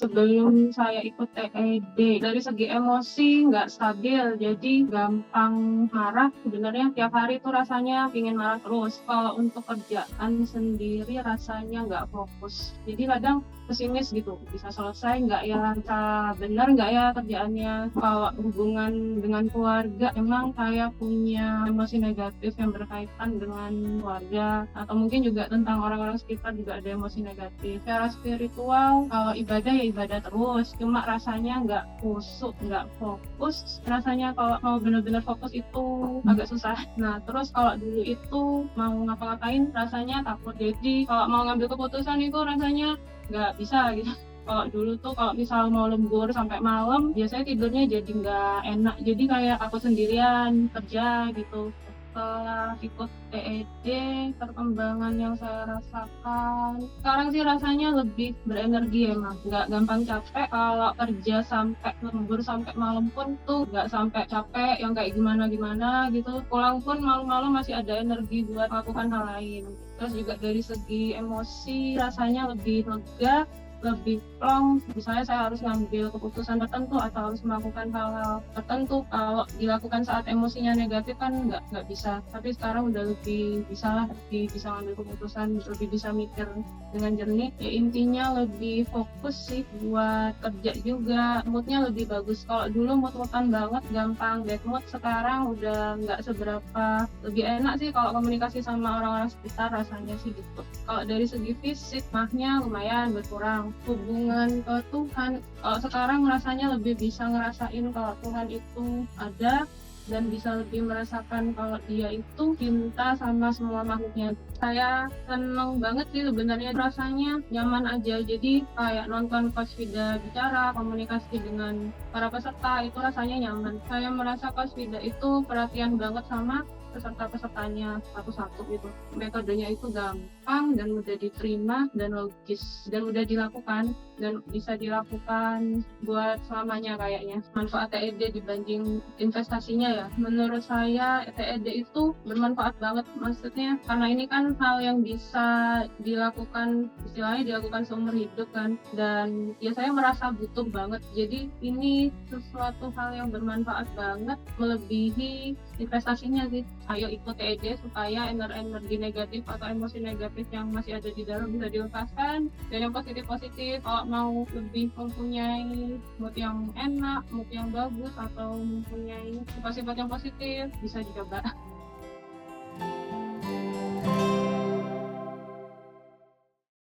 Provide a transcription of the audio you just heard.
Sebelum saya ikut TED, dari segi emosi nggak stabil, jadi gampang marah. Sebenarnya tiap hari tuh rasanya pingin marah terus. Kalau untuk kerjaan sendiri rasanya nggak fokus. Jadi kadang pesimis gitu, bisa selesai nggak ya, bisa benar nggak ya kerjaannya. Kalau hubungan dengan keluarga, emang saya punya emosi negatif yang berkaitan dengan keluarga, atau mungkin juga tentang orang-orang sekitar juga ada emosi negatif. Secara spiritual, kalau ibadah ya ibadah terus, cuma rasanya nggak khusyuk, nggak fokus. Rasanya kalau mau benar-benar fokus itu agak susah. Nah, terus kalau dulu itu mau ngapa-ngapain rasanya takut. Jadi kalau mau ngambil keputusan itu rasanya nggak bisa gitu. Kalau dulu tuh kalau misal mau lembur sampai malam, biasanya tidurnya jadi nggak enak. Jadi kayak aku sendirian kerja gitu. Setelah ikut TED, perkembangan yang saya rasakan sekarang sih rasanya lebih berenergi, emang nggak gampang capek. Kalau kerja sampai lembur sampai malam pun tuh nggak sampai capek yang kayak gimana-gimana gitu. Pulang pun malam-malam masih ada energi buat melakukan hal lain. Terus juga dari segi emosi rasanya lebih lega, lebih plong. Misalnya saya harus ngambil keputusan tertentu atau harus melakukan hal-hal tertentu, kalau dilakukan saat emosinya negatif kan nggak bisa. Tapi sekarang udah lebih bisa lah, lebih bisa ngambil keputusan, lebih bisa mikir dengan jernih. Ya intinya lebih fokus sih buat kerja juga, moodnya lebih bagus. Kalau dulu mood-moodan banget, gampang bad mood, sekarang udah nggak seberapa. Lebih enak sih kalau komunikasi sama orang-orang sekitar, rasanya sih gitu. Kalau dari segi fisik, mahnya lumayan berkurang. Hubungan ke Tuhan, kalau sekarang rasanya lebih bisa ngerasain kalau Tuhan itu ada, dan bisa lebih merasakan kalau dia itu cinta sama semua makhluknya. Saya seneng banget sih sebenarnya, rasanya nyaman aja. Jadi kayak nonton Coach Vida bicara, komunikasi dengan para peserta itu rasanya nyaman. Saya merasa Coach Vida itu perhatian banget sama peserta-pesertanya satu-satu gitu. Metodenya itu gampang dan mudah diterima dan logis dan mudah dilakukan dan bisa dilakukan buat selamanya kayaknya. Manfaat TED dibanding investasinya ya, menurut saya TED itu bermanfaat banget. Maksudnya karena ini kan hal yang bisa dilakukan, istilahnya dilakukan seumur hidup kan, dan ya saya merasa butuh banget. Jadi ini sesuatu hal yang bermanfaat banget, melebihi investasinya sih. Ayo ikut TED supaya energi negatif atau emosi negatif yang masih ada di dalam bisa dilepaskan, dan yang positif-positif. Kalau mau lebih mempunyai mood yang enak, mood yang bagus, atau mempunyai sifat-sifat yang positif, bisa dicoba.